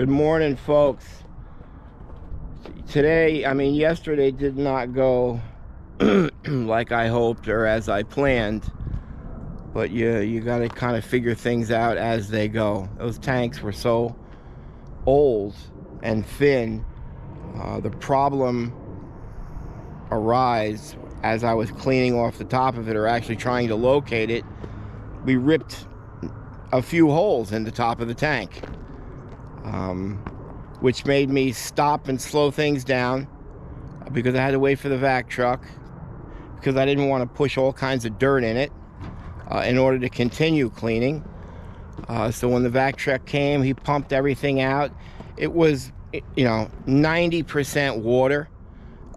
Good morning, folks. Yesterday did not go like I hoped or as I planned, but you got to kind of figure things out as they go. Those tanks were so old and thin. The problem arose as I was cleaning off the top of it, or actually trying to locate it. We ripped a few holes in the top of the tank, which made me stop and slow things down because I had to wait for the vac truck, because I didn't want to push all kinds of dirt in it in order to continue cleaning. So when the vac truck came, he pumped everything out. It was 90% water,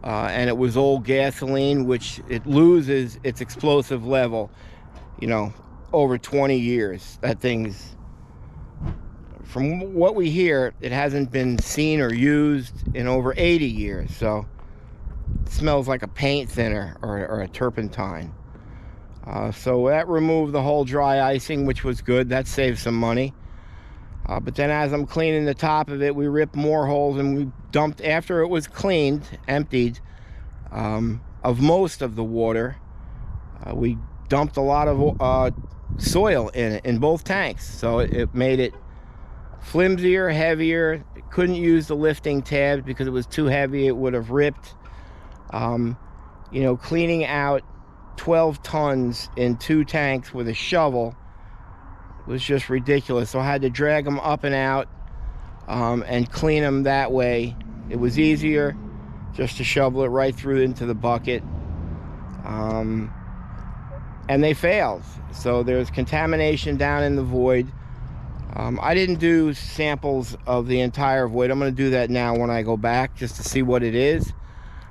and it was old gasoline, which it loses its explosive level over 20 years. That thing's, from what we hear, it hasn't been seen or used in over 80 years. So it smells like a paint thinner or a turpentine. So that removed the whole dry icing, which was good. That saved some money. But then as I'm cleaning the top of it, we ripped more holes, and we dumped, after it was cleaned, emptied of most of the water, we dumped a lot of soil in both tanks. So it made it flimsier, heavier. It couldn't use the lifting tabs because it was too heavy. It would have ripped. Cleaning out 12 tons in 2 tanks with a shovel was just ridiculous. So I had to drag them up and out and clean them that way. It was easier just to shovel it right through into the bucket. And they failed. So there's contamination down in the void. I didn't do samples of the entire void. I'm going to do that now when I go back, just to see what it is.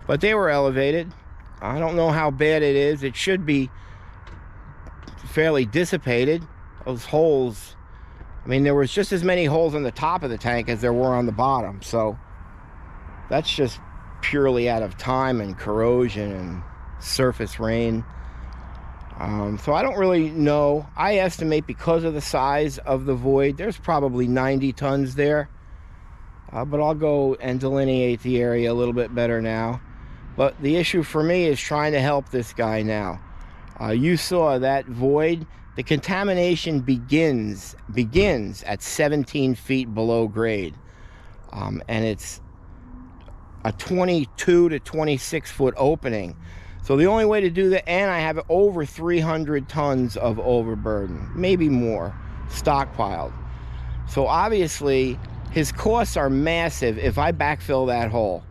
But they were elevated. I don't know how bad it is. It should be fairly dissipated. Those holes, there was just as many holes on the top of the tank as there were on the bottom. So that's just purely out of time and corrosion and surface rain. So I don't really know. I estimate, because of the size of the void, there's probably 90 tons there. But I'll go and delineate the area a little bit better now. But the issue for me is trying to help this guy now. You saw that void. The contamination begins at 17 feet below grade. And it's a 22 to 26 foot opening. So the only way to do that, and I have over 300 tons of overburden, maybe more, stockpiled. So obviously his costs are massive if I backfill that hole.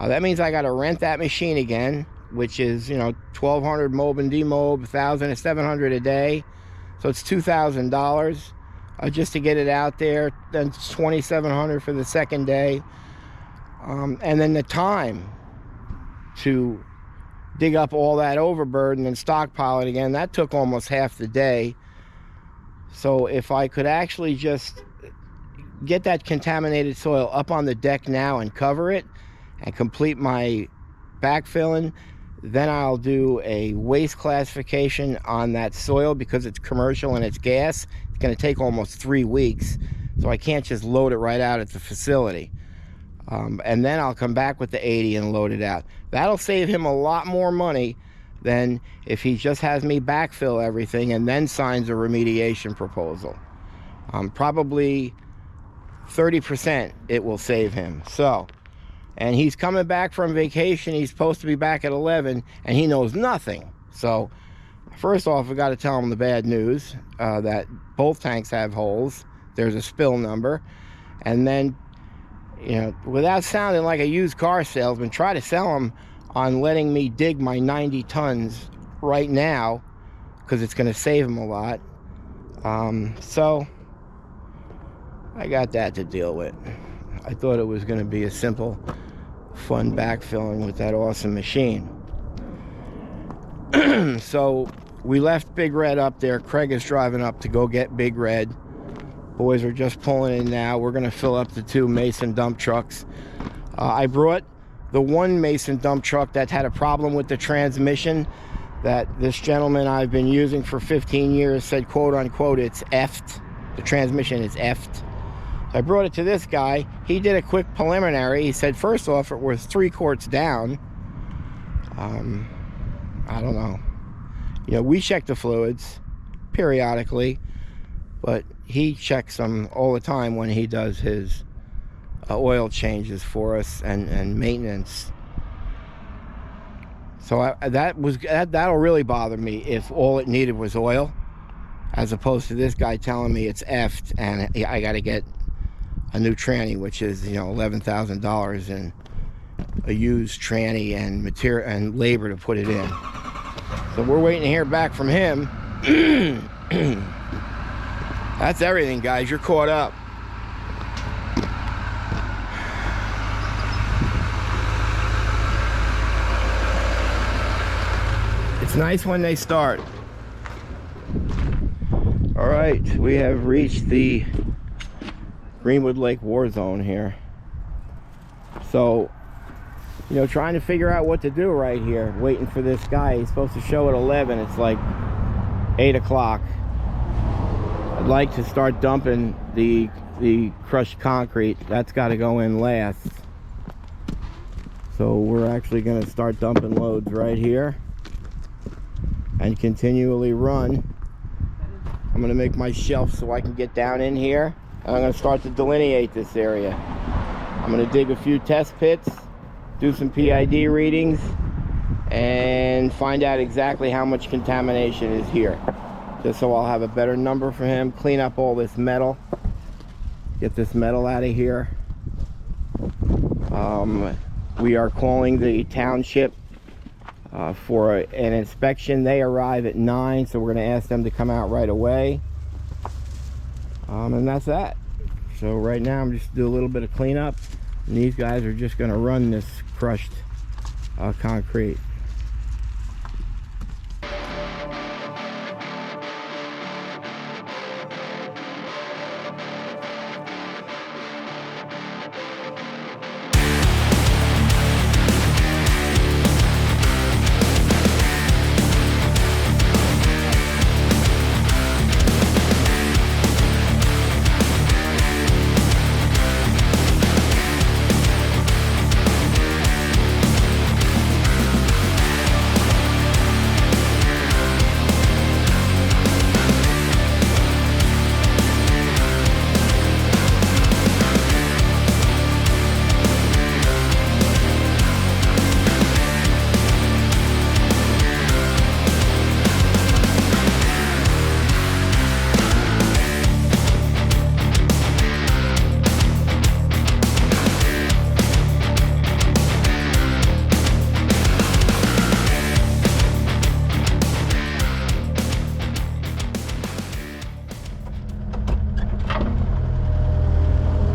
That means I got to rent that machine again, which is, $1,200 mob and demob, $1,000 to $700 a day. So it's $2,000 just to get it out there. Then it's $2,700 for the second day. And then the time to dig up all that overburden and stockpile it again, that took almost half the day. So if I could actually just get that contaminated soil up on the deck now and cover it and complete my backfilling, then I'll do a waste classification on that soil, because it's commercial and it's gas. It's going to take almost 3 weeks, so I can't just load it right out at the facility. And then I'll come back with the 80 and load it out. That'll save him a lot more money than if he just has me backfill everything and then signs a remediation proposal. Probably 30% it will save him. So, and he's coming back from vacation. He's supposed to be back at 11, and he knows nothing. So first off, we got to tell him the bad news, that both tanks have holes. There's a spill number. And then, without sounding like a used car salesman, try to sell him on letting me dig my 90 tons right now, because it's going to save him a lot. So I got that to deal with. I thought it was going to be a simple, fun backfilling with that awesome machine. So we left Big Red up there. Craig is driving up to go get Big Red. Boys are just pulling in now. We're going to fill up the 2 Mason dump trucks. I brought the one Mason dump truck that had a problem with the transmission that this gentleman I've been using for 15 years said, quote unquote, it's effed. The transmission is effed. So I brought it to this guy. He did a quick preliminary. He said, first off, it was 3 quarts down. I don't know. You know, we check the fluids periodically, but he checks them all the time when he does his oil changes for us and maintenance. So that'll really bother me if all it needed was oil, as opposed to this guy telling me it's effed and I got to get a new tranny, which is, you know, $11,000 in a used tranny and material and labor to put it in. So we're waiting to hear back from him. That's everything, guys. You're caught up. It's nice when they start. All right, we have reached the Greenwood Lake war zone here. So, you know, trying to figure out what to do right here, waiting for this guy. He's supposed to show at 11. It's like 8 o'clock. I'd like to start dumping the crushed concrete. That's got to go in last. So we're actually going to start dumping loads right here and continually run. I'm going to make my shelf so I can get down in here, and I'm going to start to delineate this area. I'm going to dig a few test pits, do some PID readings, and find out exactly how much contamination is here, just so I'll have a better number for him. Clean up all this metal, get this metal out of here. We are calling the township for an inspection. They arrive at 9, so we're going to ask them to come out right away. And that's that. So right now I'm just doing a little bit of cleanup, and these guys are just going to run this crushed concrete.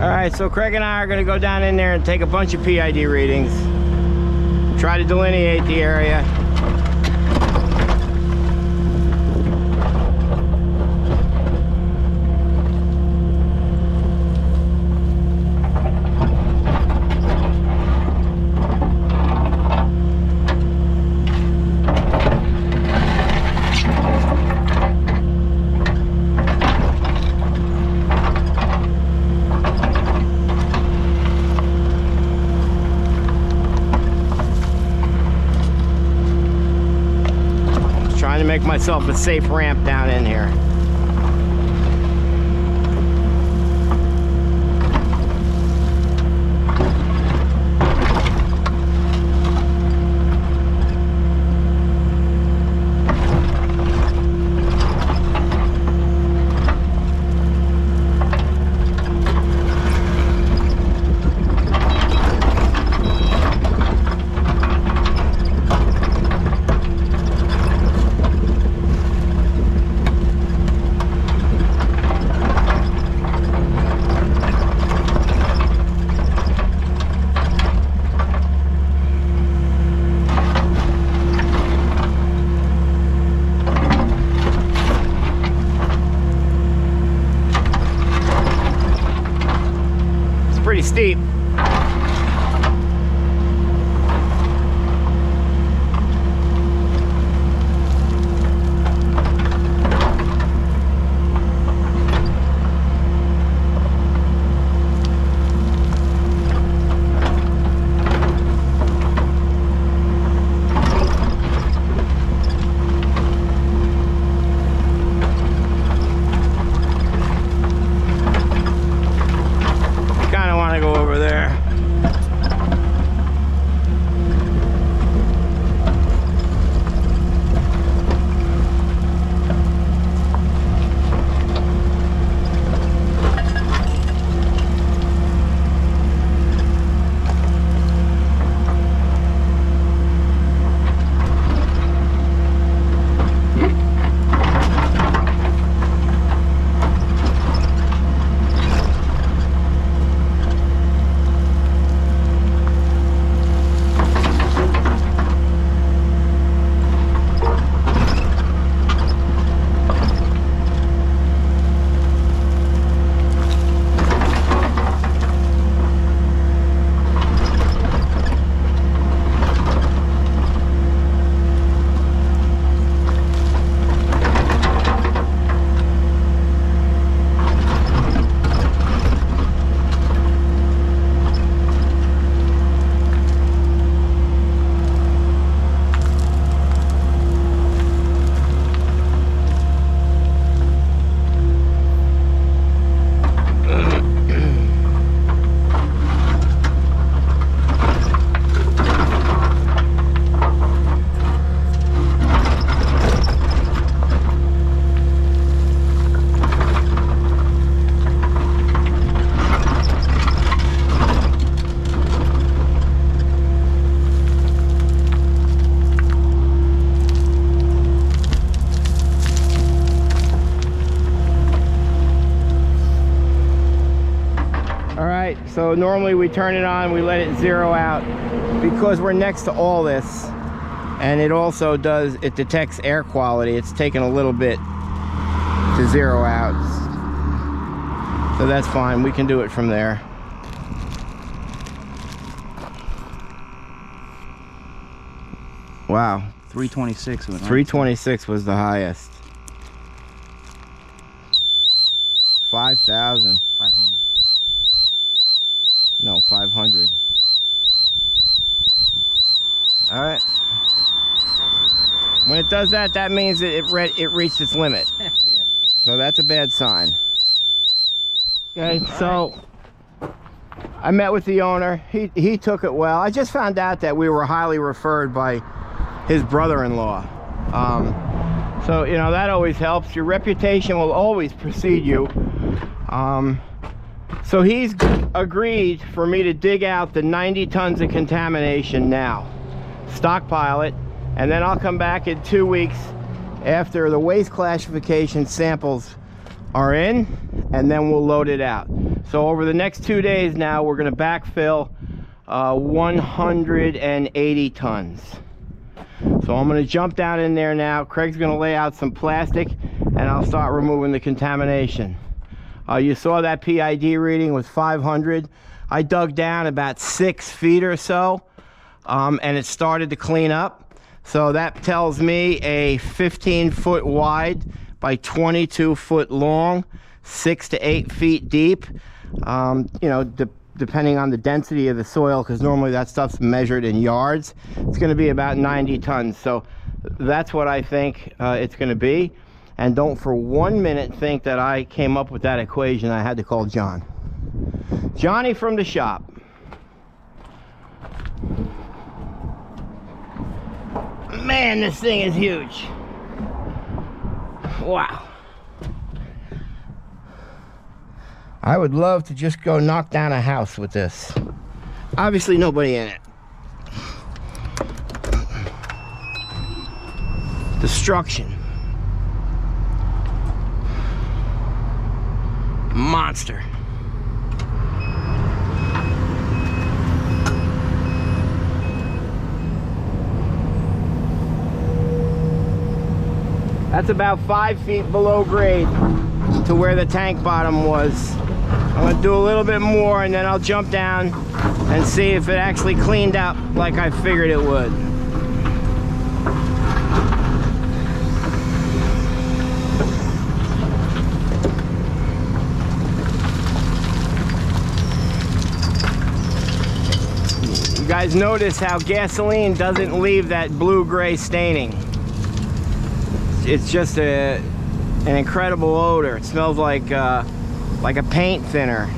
Alright, so Craig and I are going to go down in there and take a bunch of PID readings. Try to delineate the area. Make myself a safe ramp down in here. Pretty steep. right, so normally we turn it on, we let it zero out because we're next to all this, and it also it detects air quality. It's taken a little bit to zero out, so that's fine. We can do it from there. Wow, 326 went, right? 326 was the highest. 5,000. 500. No, 500. All right. When it does that, that means that it reached its limit. Yeah. So that's a bad sign. Okay, so I met with the owner. He took it well. I just found out that we were highly referred by his brother-in-law. So, you know, that always helps. Your reputation will always precede you. So he's agreed for me to dig out the 90 tons of contamination now, stockpile it, and then I'll come back in 2 weeks after the waste classification samples are in, and then we'll load it out. So over the next 2 days now, we're going to backfill 180 tons. So I'm going to jump down in there now. Craig's going to lay out some plastic, and I'll start removing the contamination. You saw that PID reading was 500. I dug down about 6 feet or so, and it started to clean up. So that tells me a 15-foot wide by 22-foot long, 6 to 8 feet deep. You know, depending on the density of the soil, because normally that stuff's measured in yards. It's going to be about 90 tons. So that's what I think it's going to be. And don't for 1 minute think that I came up with that equation. I had to call John. Johnny from the shop. Man, this thing is huge. Wow. I would love to just go knock down a house with this. Obviously nobody in it. Destruction. Monster. That's about 5 feet below grade to where the tank bottom was. I'm going to do a little bit more, and then I'll jump down and see if it actually cleaned up like I figured it would. You guys notice how gasoline doesn't leave that blue-gray staining. It's just an incredible odor. It smells like a paint thinner.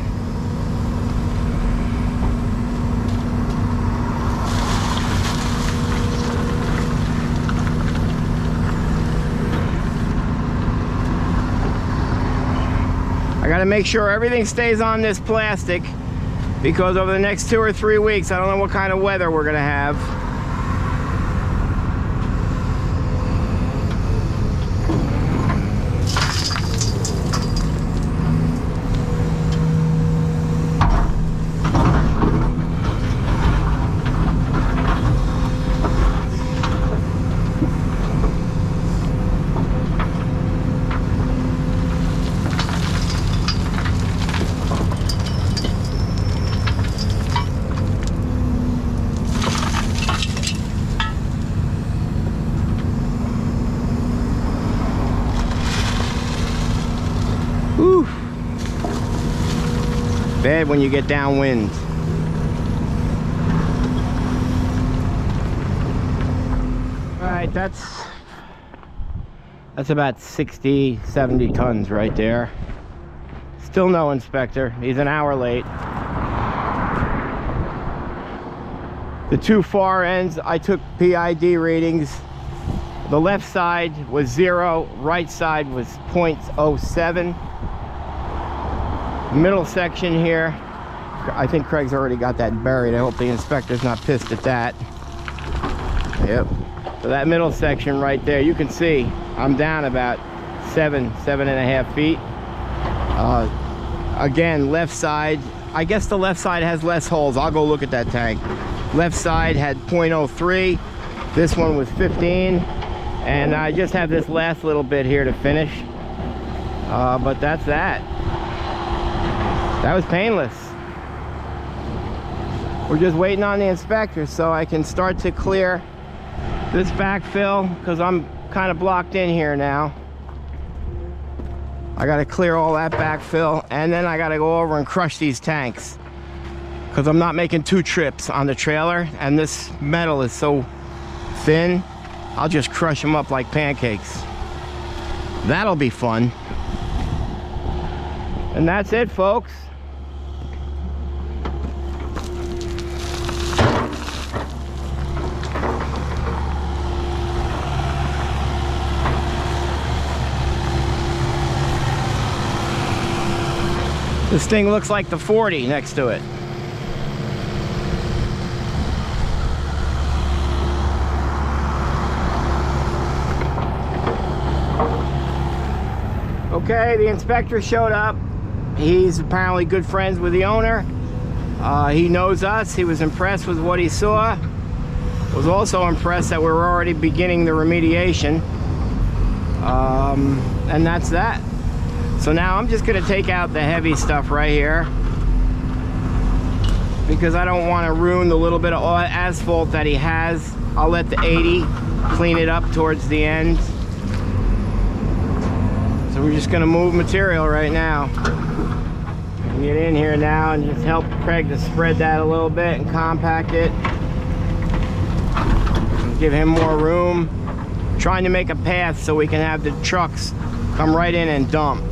I gotta make sure everything stays on this plastic, because over the next 2 or 3 weeks, I don't know what kind of weather we're gonna have. Whew. Bad when you get downwind. All right, that's about 60, 70 tons right there. Still no inspector. He's an hour late. The two far ends, I took PID readings. The left side was 0, right side was 0.07. Middle section here, I think Craig's already got that buried. I hope the inspector's not pissed at that. Yep. So that middle section right there, you can see I'm down about 7.5 feet. Again, left side, I guess the left side has less holes. I'll go look at that tank. Left side had 0.03. This one was 15. And I just have this last little bit here to finish. But that's that. That was painless. We're just waiting on the inspector so I can start to clear this backfill, because I'm kind of blocked in here now. I got to clear all that backfill, and then I got to go over and crush these tanks, because I'm not making 2 trips on the trailer, and this metal is so thin. I'll just crush them up like pancakes. That'll be fun. And that's it, folks. This thing looks like the 40 next to it. Okay, the inspector showed up. He's apparently good friends with the owner. He knows us. He was impressed with what he saw. Was also impressed that we're already beginning the remediation. And that's that. So now I'm just going to take out the heavy stuff right here, because I don't want to ruin the little bit of asphalt that he has. I'll let the 80 clean it up towards the end. So we're just going to move material right now. Get in here now and just help Craig to spread that a little bit and compact it. Give him more room. Trying to make a path so we can have the trucks come right in and dump.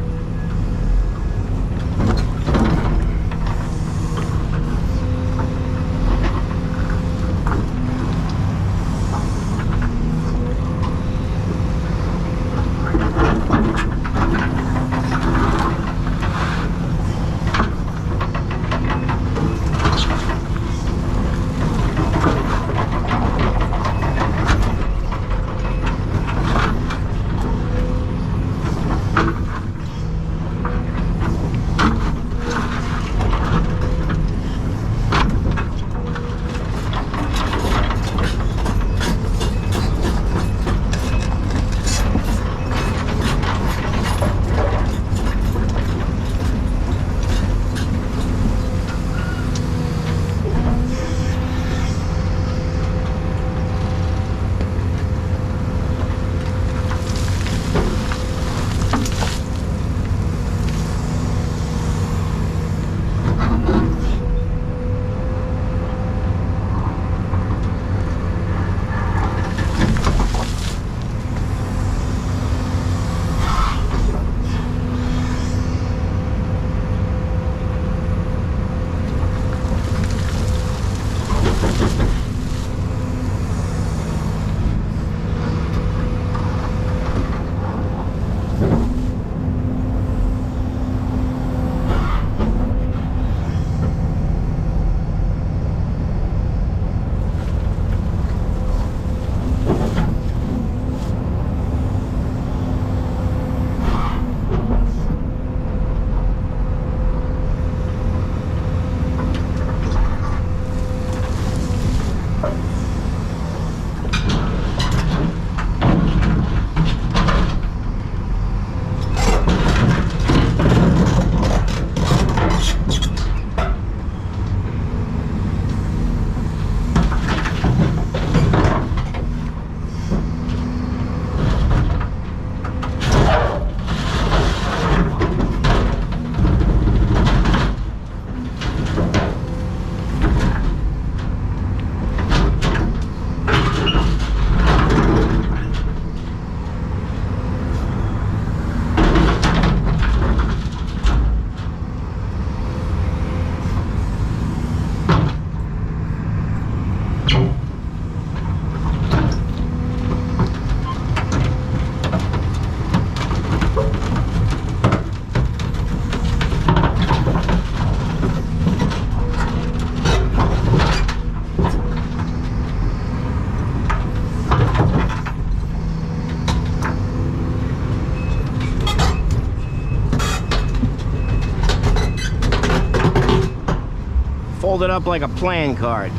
folded up like a playing card.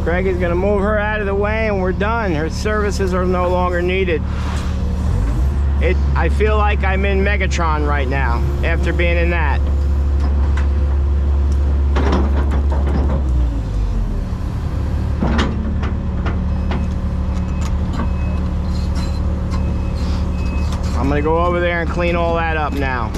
Greg is going to move her out of the way and we're done. Her services are no longer needed. I feel like I'm in Megatron right now after being in that. I'm I'm gonna go over there and clean all that up now.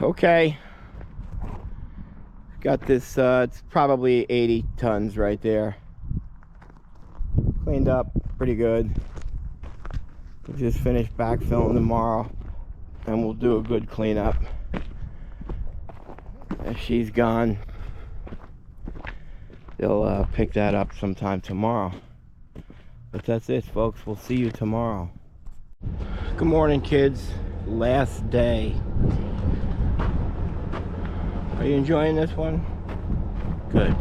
Okay, got this, it's probably 80 tons right there. Cleaned up pretty good. We'll just finish backfilling tomorrow and we'll do a good cleanup. If she's gone, they'll pick that up sometime tomorrow. But that's it, folks. We'll see you tomorrow. Good morning, kids. Last day. Are you enjoying this one? Good.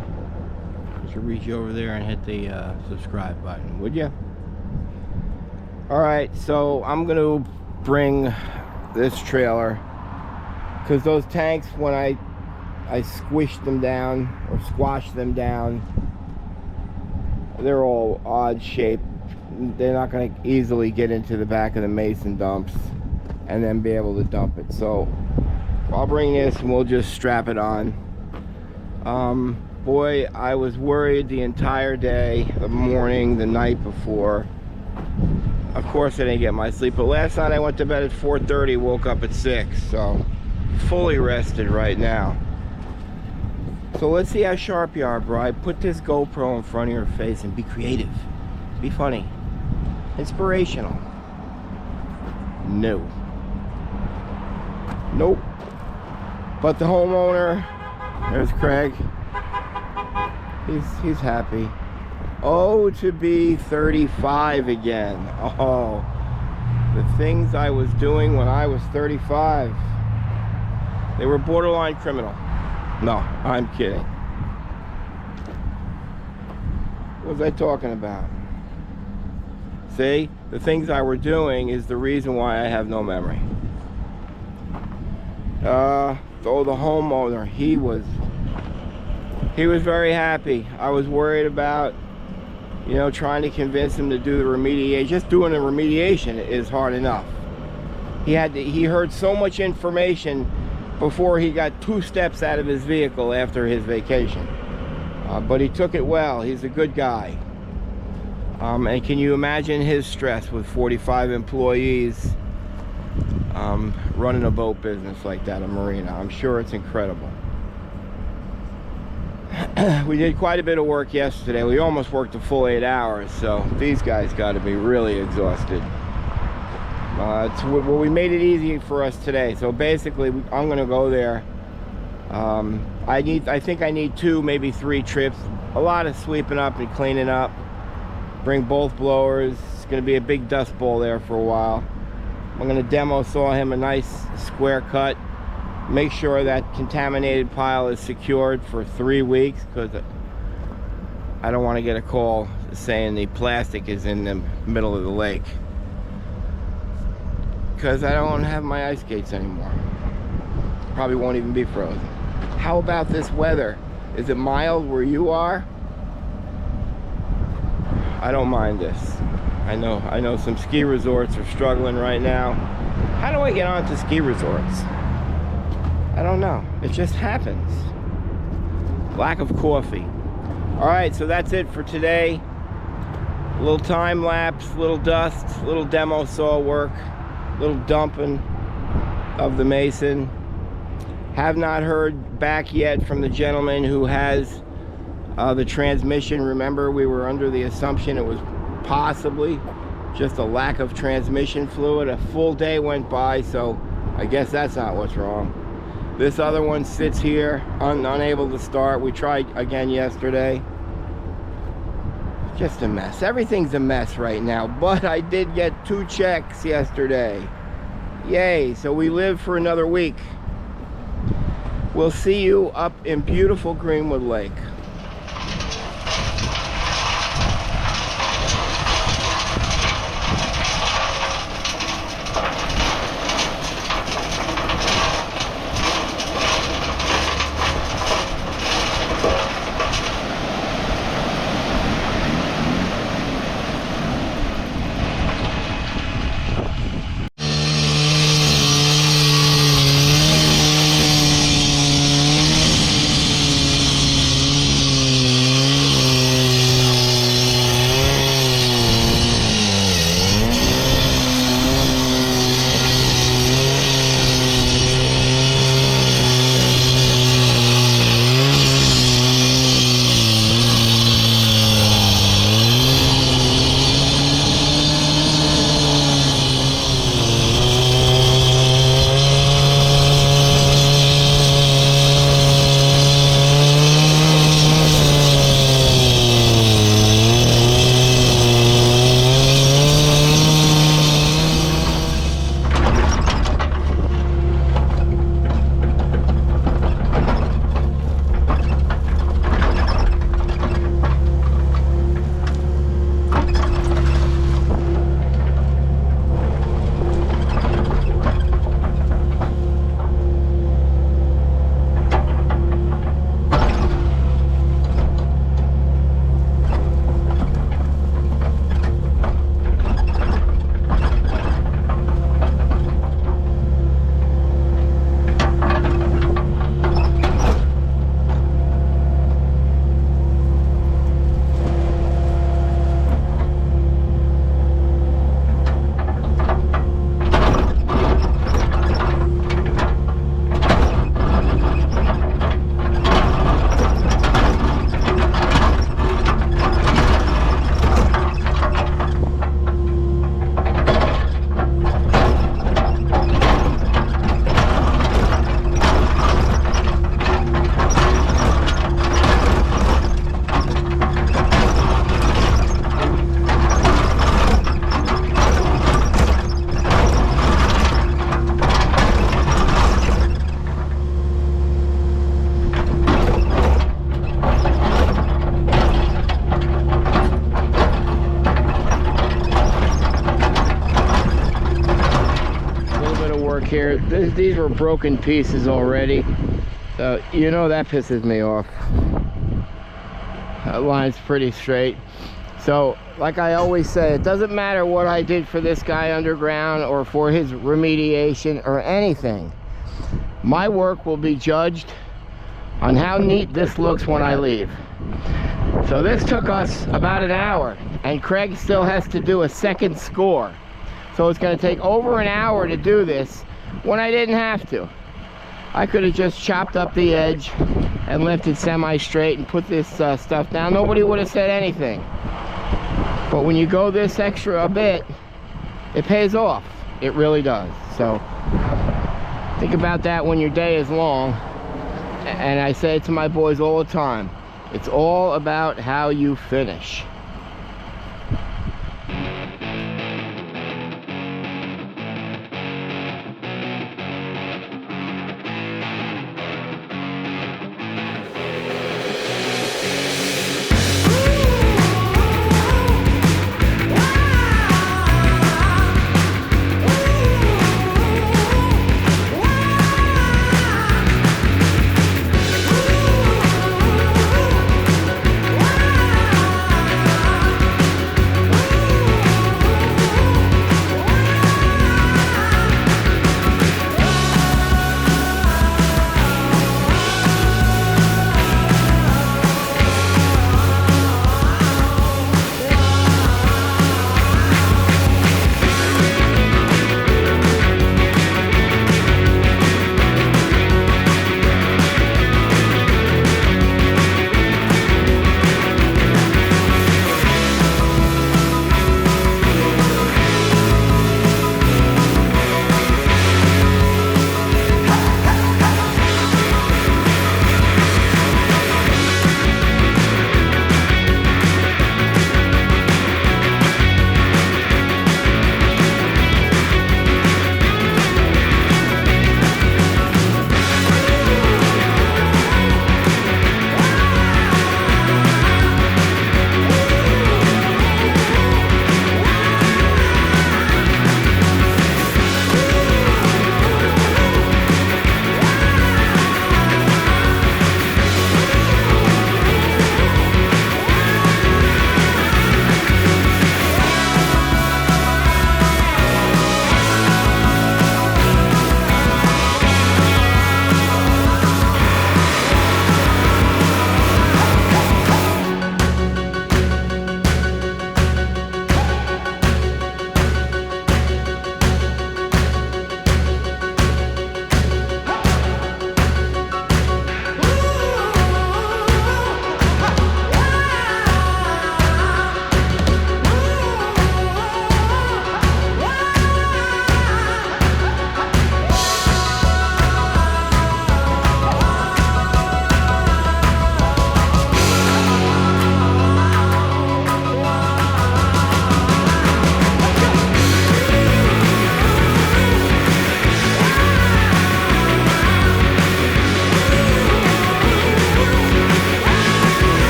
You should reach over there and hit the subscribe button, would you? Alright, so I'm going to bring this trailer, because those tanks, when I squished them down, or squashed them down, they're all odd shaped. They're not going to easily get into the back of the mason dumps and then be able to dump it. So I'll bring this and we'll just strap it on. Boy, I was worried the entire day, the morning, the night before. Of course I didn't get my sleep, but last night I went to bed at 4:30, woke up at 6, so fully rested right now. So let's see how sharp you are, bro. Put this GoPro in front of your face and be creative. Be funny. Inspirational. No. Nope. But the homeowner, there's Craig. He's happy. Oh, to be 35 again. Oh, the things I was doing when I was 35. They were borderline criminal. No, I'm kidding. What was I talking about? See, the things I were doing is the reason why I have no memory. So the homeowner, he was very happy. I was worried about, you know, trying to convince him to do the remediation. Just doing the remediation is hard enough. He heard so much information before he got 2 steps out of his vehicle after his vacation. But he took it well. He's a good guy. And can you imagine his stress with 45 employees running a boat business like that, a marina? I'm sure it's incredible. We did quite a bit of work yesterday. We almost worked a full 8 hours, so these guys got to be really exhausted. Well, we made it easy for us today. So basically, I'm going to go there. I think I need 2, maybe 3 trips. A lot of sweeping up and cleaning up. Bring both blowers. It's going to be a big dust bowl there for a while. I'm going to demo saw him a nice square cut. Make sure that contaminated pile is secured for 3 weeks, because I don't want to get a call saying the plastic is in the middle of the lake, because I don't have my ice skates anymore. Probably won't even be frozen. How about this weather? Is it mild where you are? I don't mind this. I know some ski resorts are struggling right now. How do I get onto ski resorts? I don't know. It just happens. Lack of coffee. All right, so that's it for today. A little time lapse, little dust, little demo saw work, little dumping of the mason. Have not heard back yet from the gentleman who has the transmission. Remember, we were under the assumption it was possibly just a lack of transmission fluid. A full day went by, so I guess that's not what's wrong. This other one sits here, unable to start. We tried again yesterday. Just a mess. Everything's a mess right now, but I did get 2 checks yesterday. Yay, so we live for another week. We'll see you up in beautiful Greenwood Lake. Here, these were broken pieces already, so you know that pisses me off. That line's pretty straight. So like I always say, it doesn't matter what I did for this guy underground or for his remediation or anything. My work will be judged on how neat this looks when I leave. So this took us about an hour, and Craig still has to do a second score. So it's going to take over an hour to do this when I didn't have to. I could have just chopped up the edge and left it semi-straight and put this stuff down. Nobody would have said anything. But when you go this extra a bit, it pays off. It really does. So think about that when your day is long. And I say it to my boys all the time. It's all about how you finish.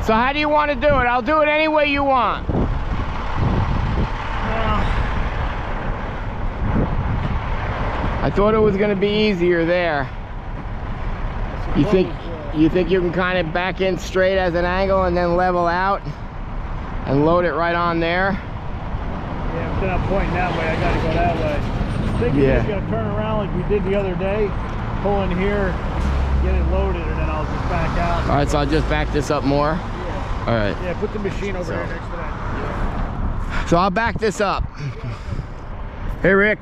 So how do you want to do it? I'll do it any way you want. I thought it was going to be easier there. You think you can kind of back in straight as an angle and then level out and load it right on there? Yeah, instead of pointing that way, I got to go that way. I think you're just going to turn around like we did the other day, pull in here, get it loaded, and then I'll just back out. All right, so I'll just back this up more? Yeah. All right. Yeah, put the machine over here next to that. Yeah. So I'll back this up. Hey, Rick.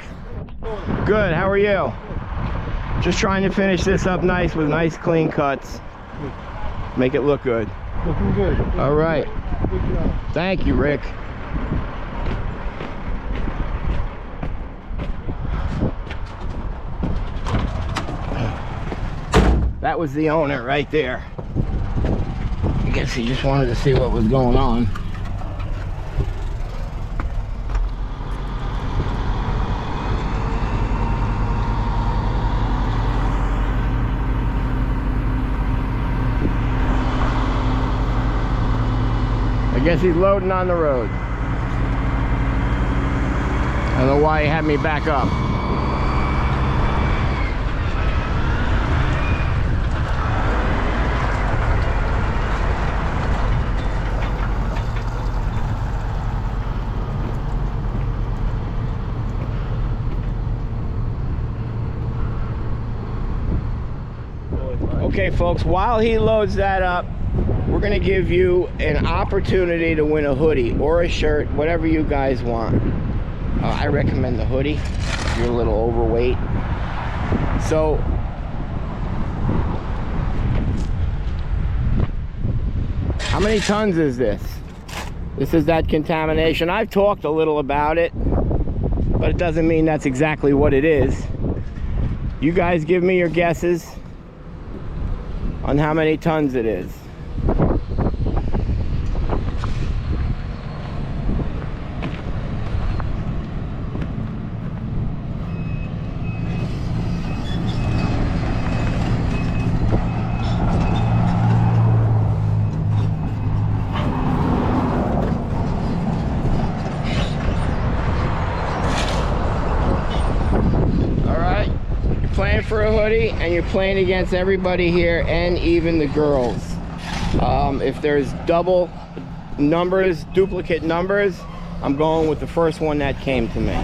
Good, how are you? Just trying to finish this up nice with nice clean cuts. Make it look good. Looking good. All right. Good job. Thank you, Rick. That was the owner right there. I guess he just wanted to see what was going on. guess he's loading on the road. I don't know why he had me back up. Okay folks, while he loads that up, we're gonna give you an opportunity to win a hoodie or a shirt, whatever you guys want. I recommend the hoodie if you're a little overweight. So, how many tons is this? This is that contamination. I've talked a little about it, but it doesn't mean that's exactly what it is. You guys give me your guesses on how many tons it is. Playing for a hoodie, and you're playing against everybody here and even the girls. If there's double numbers, duplicate numbers, I'm going with the first one that came to me.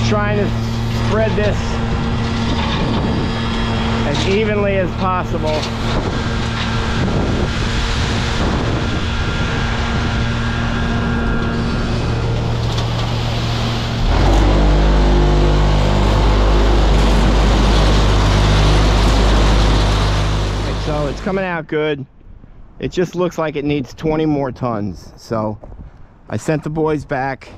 Trying to spread this as evenly as possible. So it's coming out good. It just looks like it needs 20 more tons. So I sent the boys back,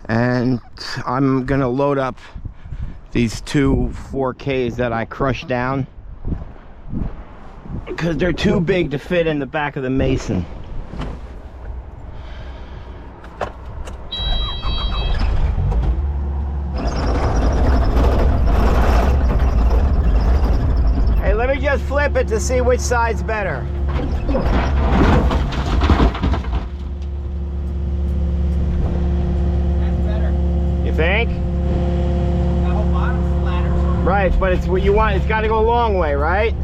and I'm gonna load up these two 4Ks that I crushed down because they're too big to fit in the back of the Mason. Hey, let me just flip it to see which side's better. Think? The whole bottom's flatter. Right, but it's what you want. It's got to go a long way, right?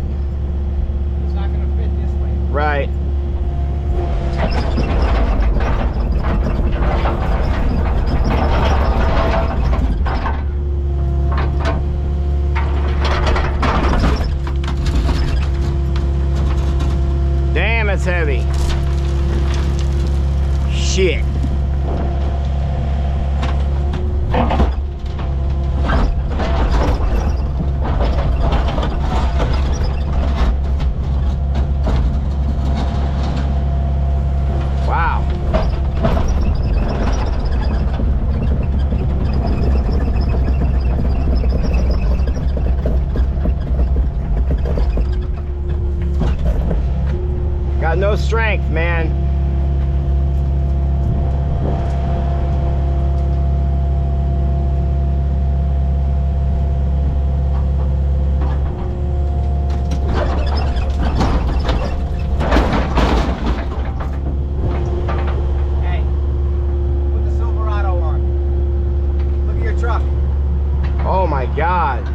It's not going to fit this way. Right. Damn, it's heavy. Shit. Got no strength, man. Hey, put the Silverado on. Look at your truck. Oh my God.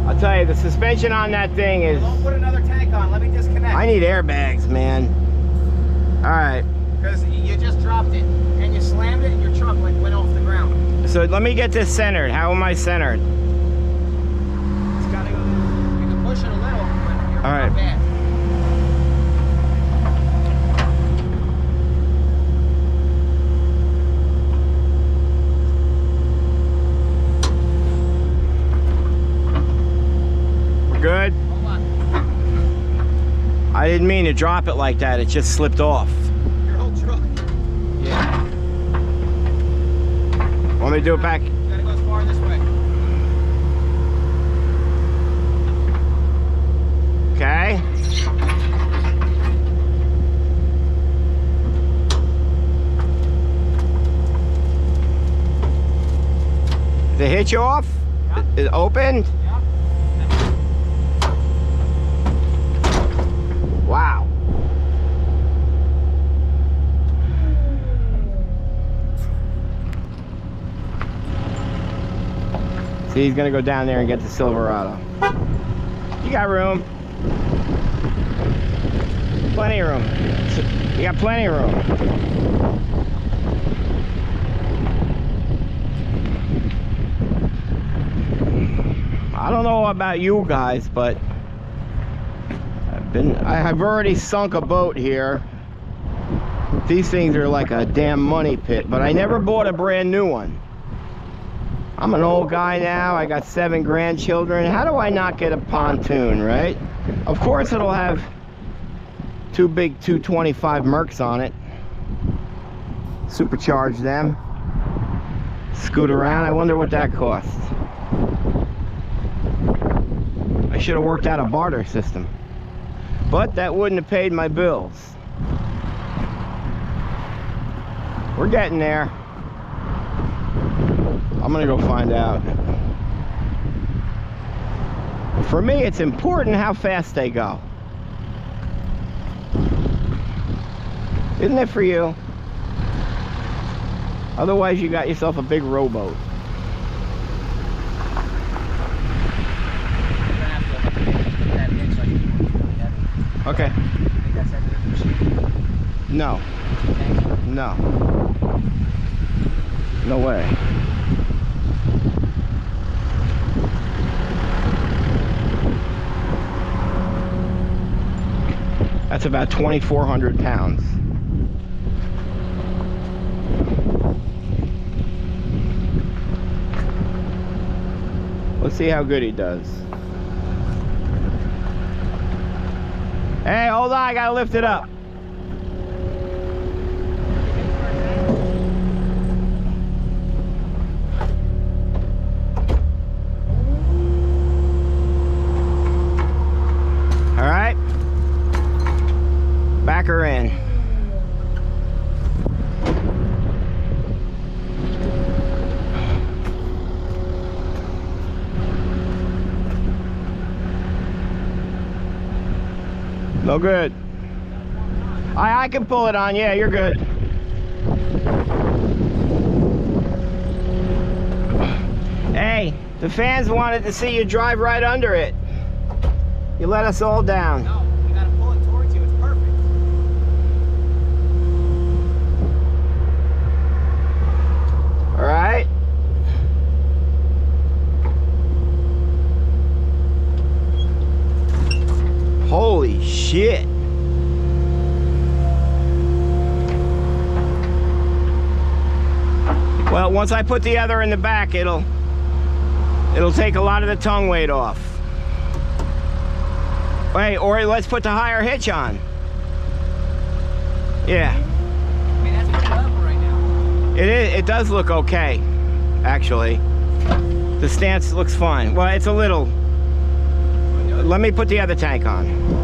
I'll tell you, the suspension on that thing is... Don't put another tank on. Let me disconnect. I need airbags, man. All right. Because you just dropped it and you slammed it and your truck like went off the ground. So let me get this centered. How am I centered? It's gotta go. You can push it a little, but you're All right. not bad. We're good? Hold on. I didn't mean to drop it like that. It just slipped off. Your whole truck. Yeah. Want me to do it back? You gotta go as far this way. Okay. Did it hit you off? Yeah. Is it opened? Yeah. Wow. See, he's gonna go down there and get the Silverado. You got room. Plenty of room. You got plenty of room. I don't know about you guys, but I've already sunk a boat here. These things are like a damn money pit, but I never bought a brand new one. I'm an old guy now. I got 7 grandchildren. How do I not get a pontoon, right? Of course it'll have 2 big 225 Mercs on it. Supercharge them. Scoot around. I wonder what that costs. I should have worked out a barter system. But that wouldn't have paid my bills. We're getting there. I'm gonna go find out. For me, it's important how fast they go. Isn't it for you? Otherwise, you got yourself a big rowboat. Okay. No. No. No way. That's about 2,400 pounds. Let's see how good he does. Hey, hold on, I gotta lift it up. All right, back her in. No good. I can pull it on. Yeah, you're good. Hey, the fans wanted to see you drive right under it. You let us all down. No, you gotta pull it towards you. It's perfect. All right. Holy shit. Well, once I put the other in the back, it'll take a lot of the tongue weight off. Wait, or let's put the higher hitch on. Yeah. I mean, that's good level right now. It is. It does look okay, actually. The stance looks fine. Well, it's a little. Let me put the other tank on.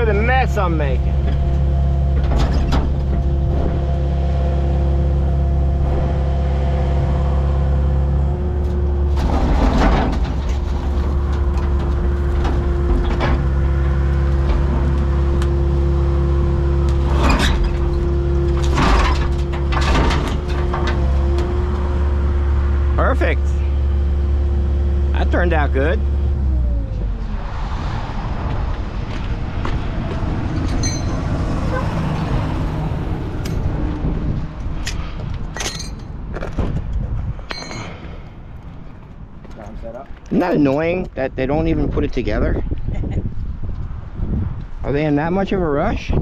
of the mess I'm making. Perfect. That turned out good. Isn't that annoying that they don't even put it together? Are they in that much of a rush? Yeah,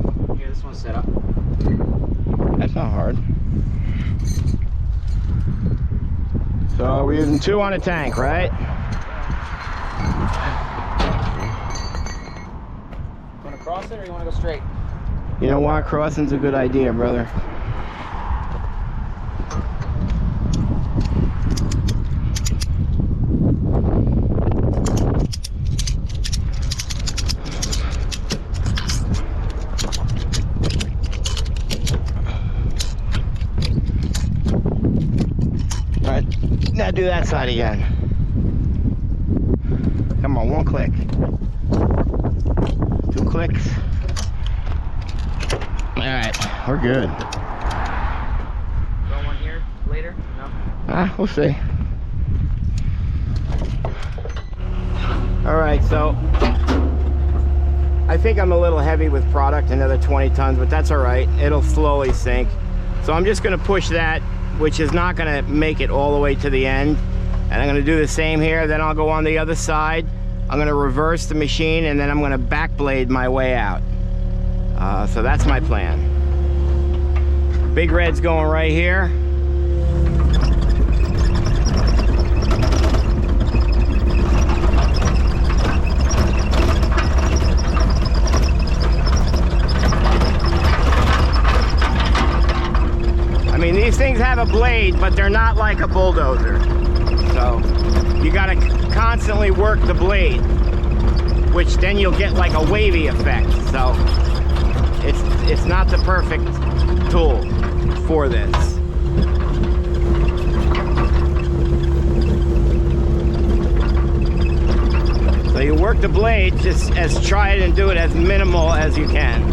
this one's set up. That's not hard. So we're using 2 on a tank, right? You want to cross it or you want to go straight? You know what? Crossing's a good idea, brother. Now do that side again. Come on, 1 click. 2 clicks. All right, we're good. Go one here later? No? We'll see. All right, so I think I'm a little heavy with product, another 20 tons, but that's all right. It'll slowly sink. So I'm just gonna push that, which is not gonna make it all the way to the end. And I'm gonna do the same here, then I'll go on the other side. I'm gonna reverse the machine and then I'm gonna back blade my way out. So that's my plan. Big red's going right here. I mean, these things have a blade, but they're not like a bulldozer. So you gotta constantly work the blade, which then you'll get like a wavy effect. So it's not the perfect tool for this. So you work the blade, just try it and do it as minimal as you can.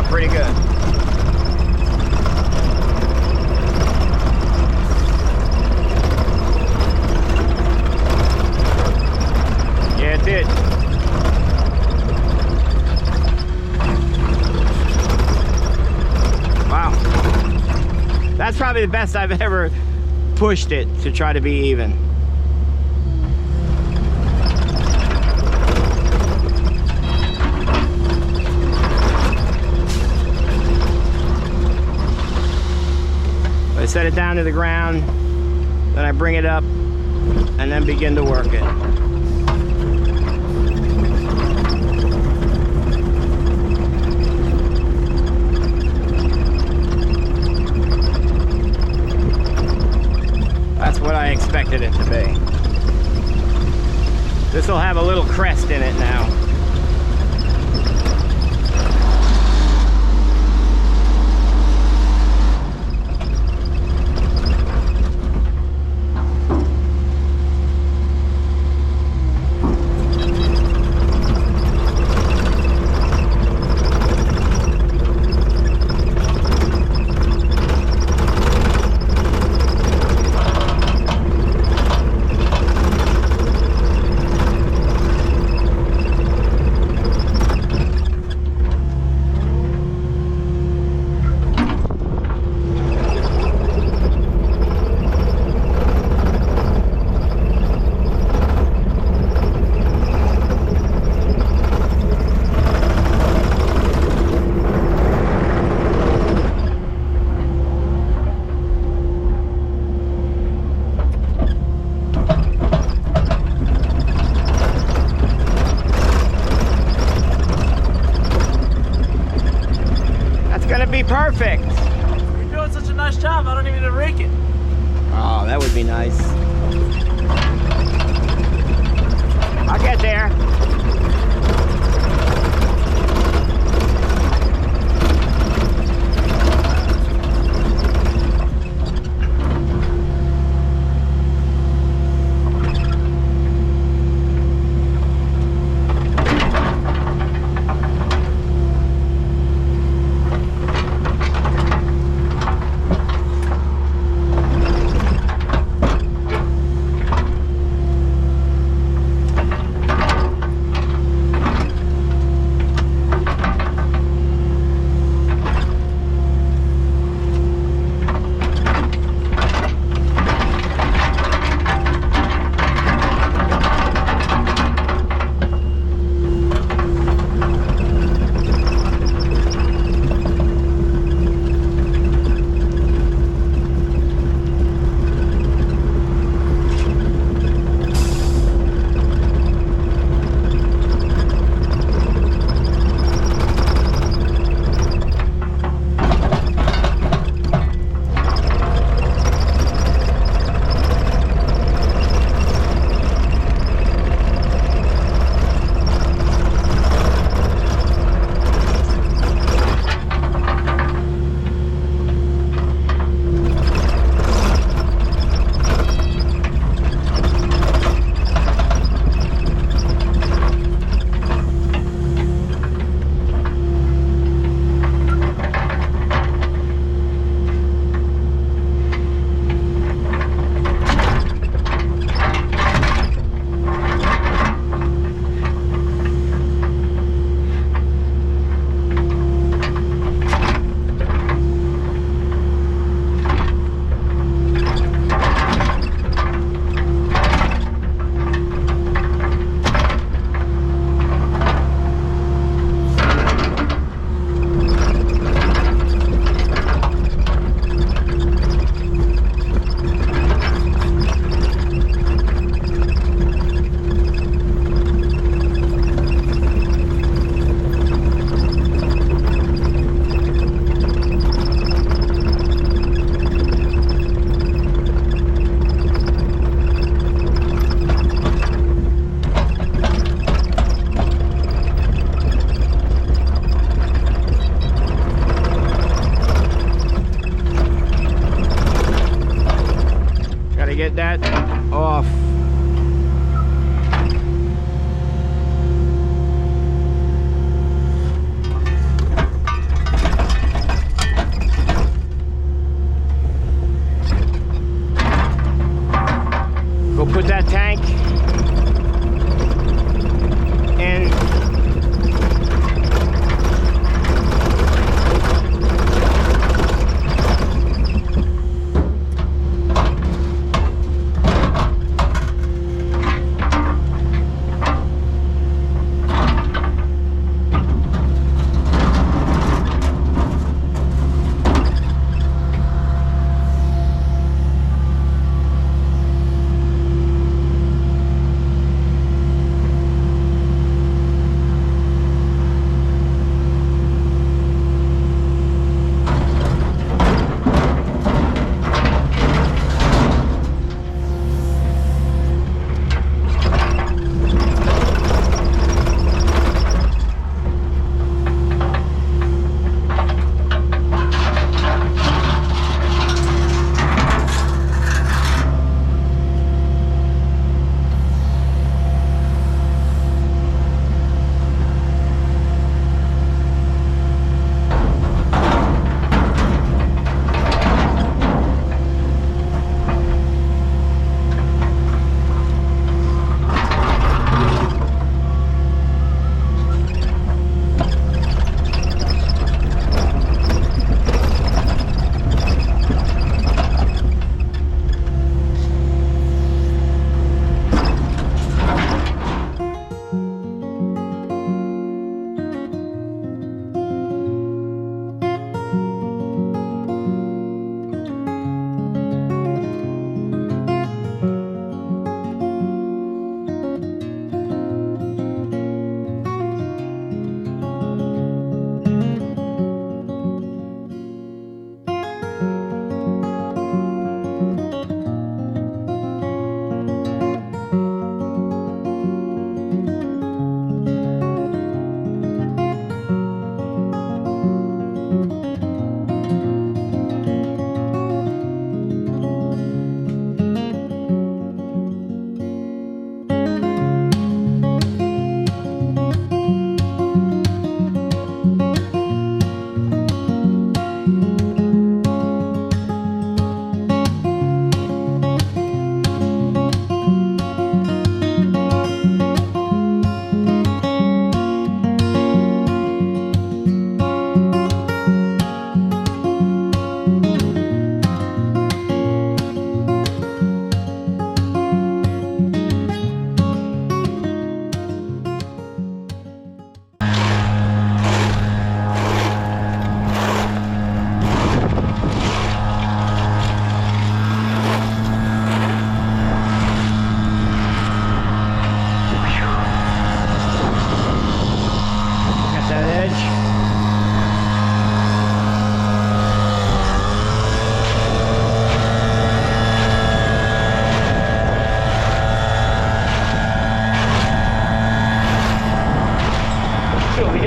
Pretty good. Yeah, it did. Wow. That's probably the best I've ever pushed it to try to be even. I set it down to the ground, then I bring it up, and then begin to work it. That's what I expected it to be. This will have a little crest in it now. perfect. You're doing such a nice job, I don't even need to rake it. Oh, that would be nice. I'll get there. Get that off. Go put that tank in.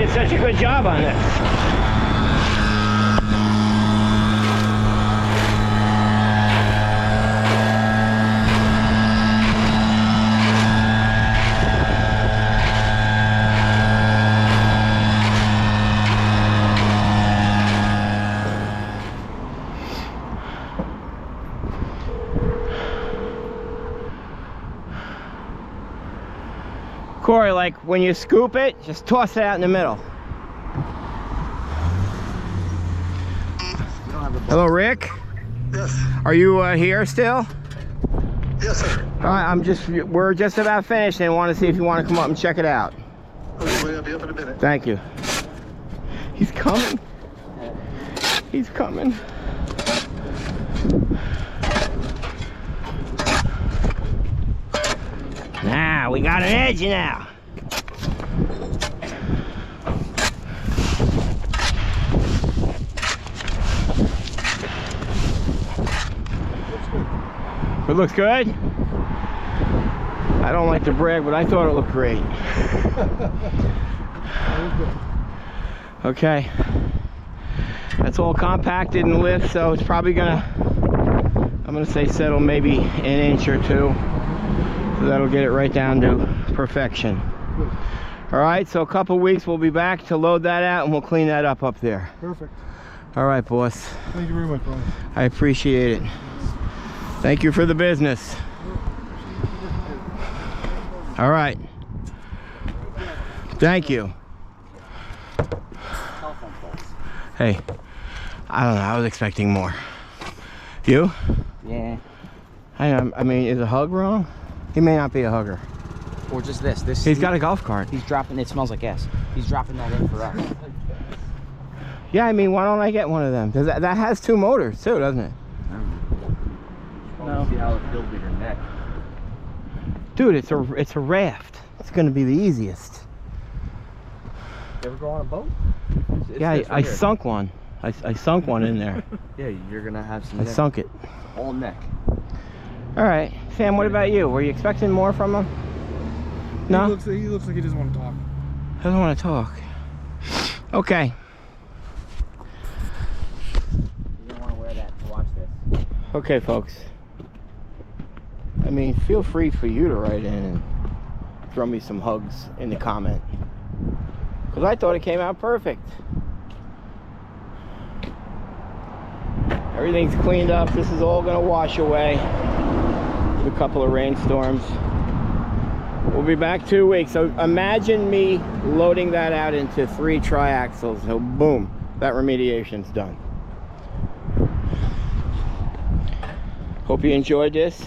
did such a good job on this. Corey, like when you scoop it, just toss it out in the middle. Hello, Rick. Yes. Are you here still? Yes, sir. All right, we're just about finished and want to see if you want to come up and check it out. Okay, I'll be up in a minute. Thank you. He's coming. He's coming. Now we got an edge now. It looks good. I don't like to brag, but I thought it looked great. Okay. That's all compacted and lift, so it's probably gonna, I'm gonna say settle maybe an inch or two. So that'll get it right down to perfection. All right, so a couple weeks we'll be back to load that out and we'll clean that up there. Perfect. All right, boss. Thank you very much, Brian. I appreciate it. Thank you for the business. All right. Thank you. Hey, I don't know. I was expecting more. You? Yeah. I mean, is a hug wrong? He may not be a hugger. Or just this. He's got a golf cart. He's dropping, it smells like gas. He's dropping that in for us. Yeah, I mean, why don't I get one of them? Does that has two motors too, doesn't it? No. See how it feels with your neck. Dude, it's a raft. It's gonna be the easiest. You ever go on a boat? Yeah, I sunk one. I sunk one in there. Yeah, you're gonna have some I neck. sunk it. All neck. All right, Sam. What about you? Were you expecting more from him? No. He looks like he doesn't want to talk. Doesn't want to talk. Okay. You don't want to wear that to watch this. Okay, folks. I mean, feel free for you to write in and throw me some hugs in the comment. Because I thought it came out perfect. Everything's cleaned up. This is all going to wash away with a couple of rainstorms. We'll be back 2 weeks. So imagine me loading that out into 3 triaxles. So boom, that remediation's done. Hope you enjoyed this.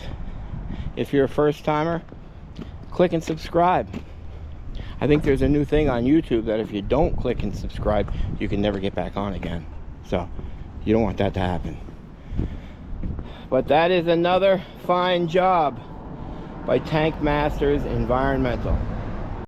If you're a first timer, click and subscribe. I think there's a new thing on YouTube that if you don't click and subscribe, you can never get back on again. So you don't want that to happen. But that is another fine job by Tank Masters Environmental.